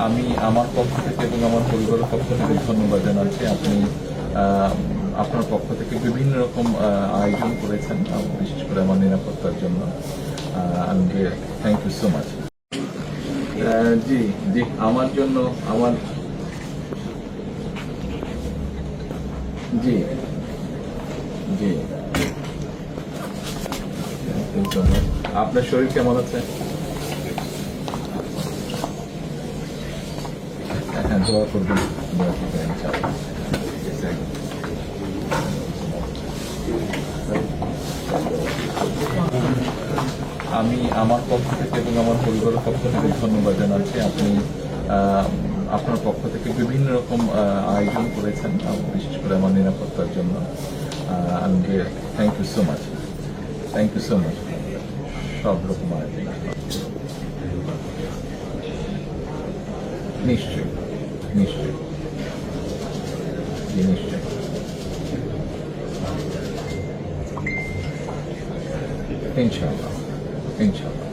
আমি আমার পক্ষ থেকে এবং আমার পরিবারের পক্ষ থেকে ধন্যবাদ জানাচ্ছি। আপনি আপনার পক্ষ থেকে বিভিন্ন রকম আয়োজন করেছেন, বিশেষ করে আমার নিরাপত্তার জন্য। Thank you so much. জি জি, আমার জন্য আমার জি জি, আপনার শরীর কেমন আছে? হ্যাঁ, দোয়া করবেন, দোয়া করবেন ইনশাআল্লাহ। আমি আমার পক্ষ থেকে এবং আমার পরিবারের পক্ষ থেকে ধন্যবাদ জানাচ্ছি। আপনি আপনার পক্ষ থেকে বিভিন্ন রকম আয়োজন করেছেন, বিশেষ করে আমার নিরাপত্তার জন্য। Thank you so much, thank you so much. সব রকম আয়োজন নিশ্চয়ই নিশ্চয়ই জি, নিশ্চয়ই। ইনশাআল্লাহ ইনশাআল্লাহ।